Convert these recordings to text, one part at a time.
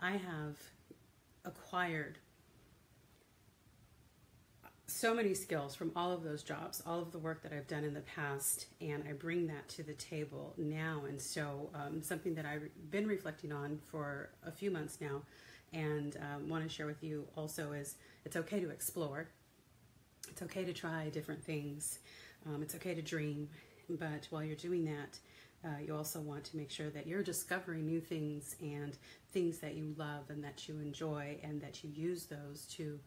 I have acquired so many skills from all of those jobs, all of the work that I've done in the past, and I bring that to the table now. And so something that I've been reflecting on for a few months now and want to share with you also is it's okay to explore. It's okay to try different things. It's okay to dream. But while you're doing that, you also want to make sure that you're discovering new things and things that you love and that you enjoy and that you use those to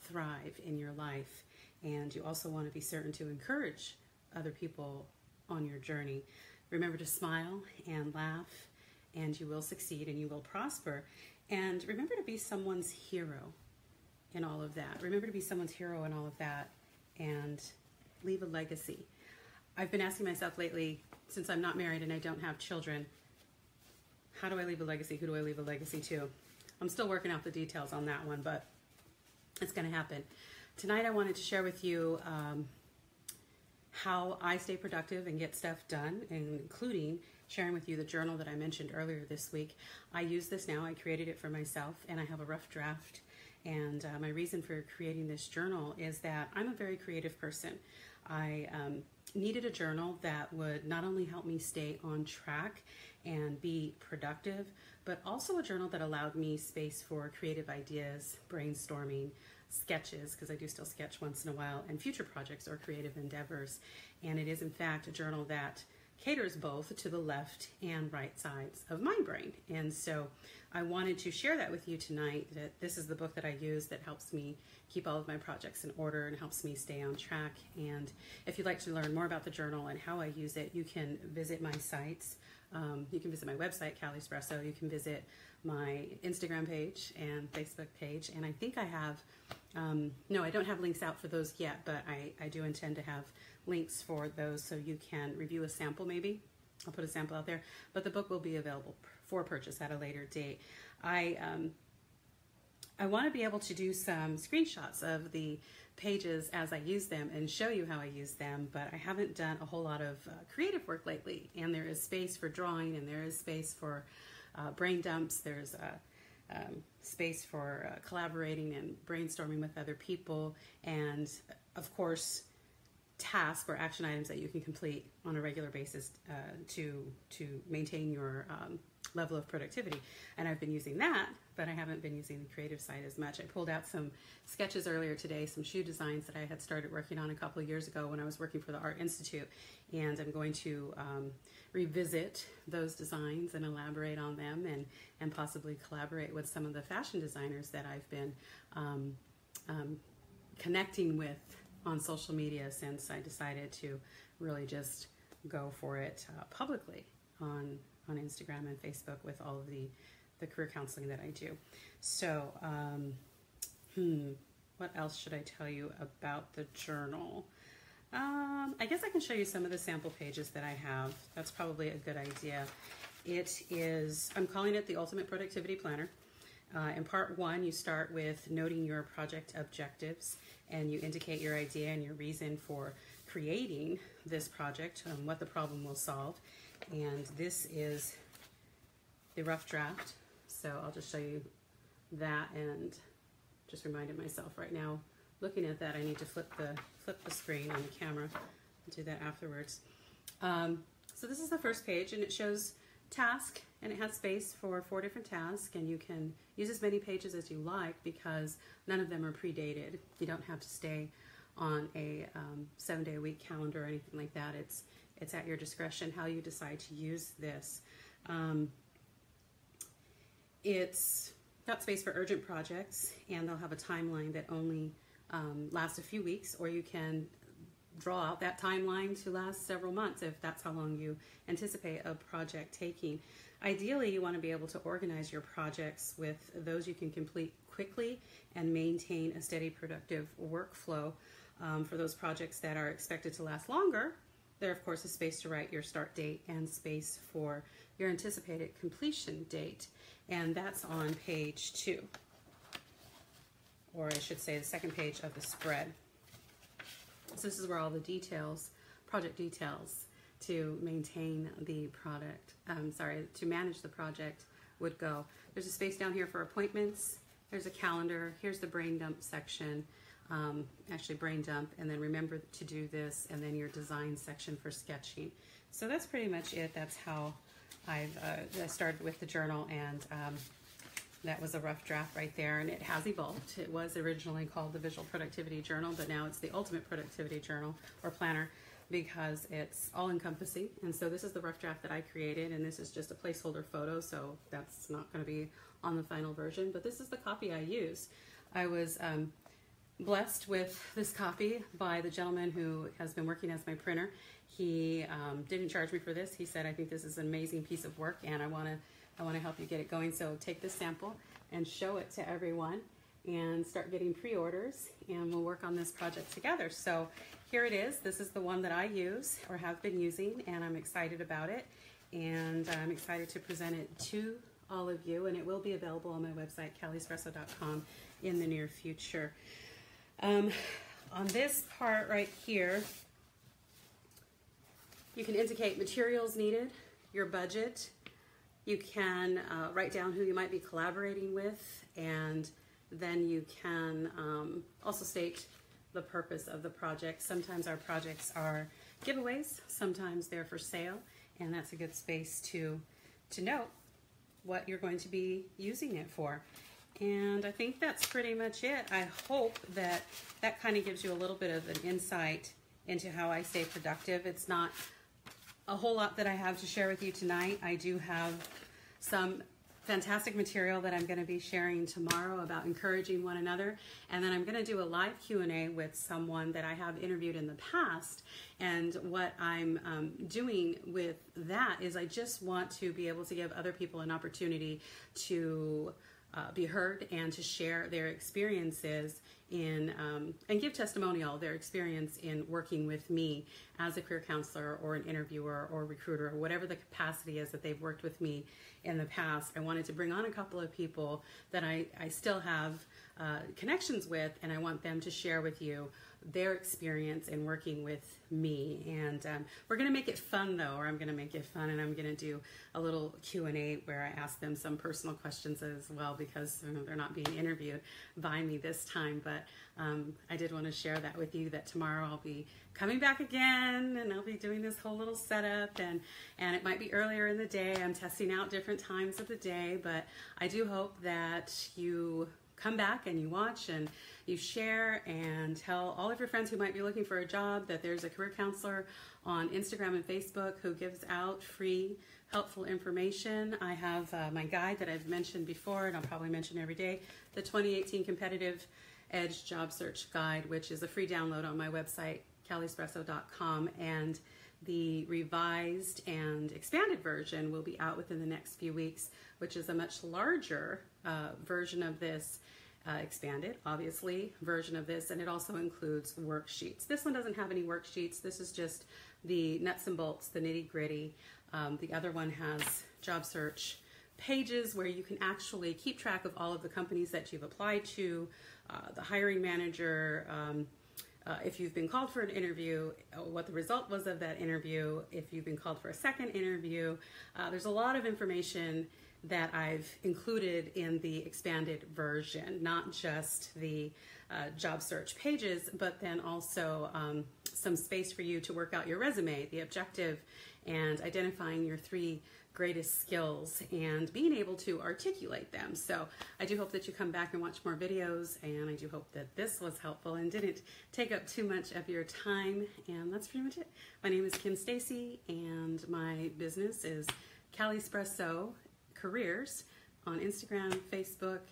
thrive in your life. And you also want to be certain to encourage other people on your journey. Remember to smile and laugh, and you will succeed and you will prosper. And remember to be someone's hero in all of that. Remember to be someone's hero in all of that and leave a legacy. I've been asking myself lately, since I'm not married and I don't have children, how do I leave a legacy? Who do I leave a legacy to? I'm still working out the details on that one, but it's going to happen. Tonight I wanted to share with you how I stay productive and get stuff done, including sharing with you the journal that I mentioned earlier this week. I use this now. I created it for myself, and I have a rough draft. And my reason for creating this journal is that I'm a very creative person. I needed a journal that would not only help me stay on track and be productive, but also a journal that allowed me space for creative ideas, brainstorming, sketches, because I do still sketch once in a while, and future projects or creative endeavors. And it is in fact a journal that caters both to the left and right sides of my brain. And so I wanted to share that with you tonight, that this is the book that I use that helps me keep all of my projects in order and helps me stay on track. And if you'd like to learn more about the journal and how I use it, you can visit my sites. You can visit my website, Callie Espresso. You can visit my Instagram page and Facebook page. And I think I have, no, I don't have links out for those yet, but I do intend to have links for those so you can review a sample maybe. I'll put a sample out there, but the book will be available for purchase at a later date. I want to be able to do some screenshots of the pages as I use them and show you how I use them, but I haven't done a whole lot of creative work lately, and there is space for drawing, and there is space for brain dumps, there's space for collaborating and brainstorming with other people, and of course tasks or action items that you can complete on a regular basis to maintain your level of productivity. And I've been using that, but I haven't been using the creative side as much. I pulled out some sketches earlier today, some shoe designs that I had started working on a couple of years ago when I was working for the Art Institute, and I'm going to revisit those designs and elaborate on them and possibly collaborate with some of the fashion designers that I've been connecting with on social media since I decided to really just go for it publicly on Instagram and Facebook with all of the career counseling that I do. So, what else should I tell you about the journal? I guess I can show you some of the sample pages that I have. That's probably a good idea. It is, I'm calling it the Ultimate Productivity Planner. In part one, you start with noting your project objectives, and you indicate your idea and your reason for creating this project, what the problem will solve. And this is the rough draft. So I'll just show you that, and just reminded myself right now, looking at that, I need to flip the screen on the camera. I'll do that afterwards. So this is the first page, and it shows task, and it has space for 4 different tasks, and you can use as many pages as you like because none of them are predated. You don't have to stay on a 7-day-a-week calendar or anything like that. It's at your discretion how you decide to use this. It's got space for urgent projects, and they'll have a timeline that only lasts a few weeks, or you can draw out that timeline to last several months if that's how long you anticipate a project taking. Ideally, you want to be able to organize your projects with those you can complete quickly and maintain a steady, productive workflow. For those projects that are expected to last longer, there of course is space to write your start date and space for your anticipated completion date, and that's on page 2, or I should say the second page of the spread. So this is where all the details, project details, to maintain the product, to manage the project would go. There's a space down here for appointments. There's a calendar. Here's the brain dump section. Actually brain dump, and then remember to do this, and then your design section for sketching. So that's pretty much it. That's how I started with the journal, and that was a rough draft right there, and it has evolved. It was originally called the Visual Productivity Journal, but now it's the Ultimate Productivity Journal or Planner, because it's all-encompassing. And so this is the rough draft that I created, and this is just a placeholder photo, so that's not going to be on the final version, but this is the copy I used. I was blessed with this copy by the gentleman who has been working as my printer. He didn't charge me for this. He said, I think this is an amazing piece of work, and I want to help you get it going. So take this sample and show it to everyone and start getting pre-orders, and we'll work on this project together. So here it is. This is the one that I use or have been using, and I'm excited about it, and I'm excited to present it to all of you, and it will be available on my website, calispresso.com, in the near future. On this part right here, you can indicate materials needed, your budget. You can write down who you might be collaborating with, and then you can also state the purpose of the project. Sometimes our projects are giveaways, sometimes they're for sale, and that's a good space to know what you're going to be using it for. And I think that's pretty much it. I hope that that kind of gives you a little bit of an insight into how I stay productive. It's not a whole lot that I have to share with you tonight. I do have some fantastic material that I'm going to be sharing tomorrow about encouraging one another, and then I'm going to do a live Q&A with someone that I have interviewed in the past. And what I'm doing with that is I just want to be able to give other people an opportunity to be heard and to share their experiences in and give testimonial their experience in working with me as a career counselor or an interviewer or recruiter, or whatever the capacity is that they've worked with me in the past. I wanted to bring on a couple of people that I still have connections with, and I want them to share with you their experience in working with me. And we're going to make it fun though, or I'm going to make it fun, and I'm going to do a little Q&A where I ask them some personal questions as well, because they're not being interviewed by me this time. But I did want to share that with you, that tomorrow I'll be coming back again, and I'll be doing this whole little setup, and it might be earlier in the day. I'm testing out different times of the day, but I do hope that you come back and you watch and you share and tell all of your friends who might be looking for a job that there's a career counselor on Instagram and Facebook who gives out free, helpful information. I have my guide that I've mentioned before, and I'll probably mention every day, the 2018 Competitive Edge Job Search Guide, which is a free download on my website, calispresso.com, and the revised and expanded version will be out within the next few weeks, which is a much larger version of this, expanded, obviously, version of this, and it also includes worksheets. This one doesn't have any worksheets. This is just the nuts and bolts, the nitty-gritty. The other one has job search pages where you can actually keep track of all of the companies that you've applied to, the hiring manager, if you've been called for an interview, what the result was of that interview, if you've been called for a second interview. There's a lot of information that I've included in the expanded version, not just the job search pages, but then also some space for you to work out your resume, the objective, and identifying your 3 greatest skills and being able to articulate them. So I do hope that you come back and watch more videos, and I do hope that this was helpful and didn't take up too much of your time. And that's pretty much it. My name is Kim Stacy, and my business is Calispresso Careers on Instagram, Facebook,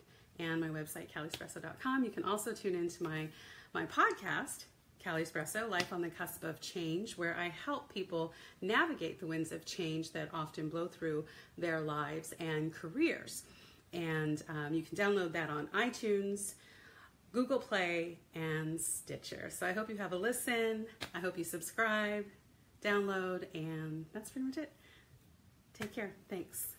and my website, calispresso.com. You can also tune into my podcast, Calispresso, Life on the Cusp of Change, where I help people navigate the winds of change that often blow through their lives and careers. And you can download that on iTunes, Google Play, and Stitcher. So I hope you have a listen. I hope you subscribe, download, and that's pretty much it. Take care. Thanks.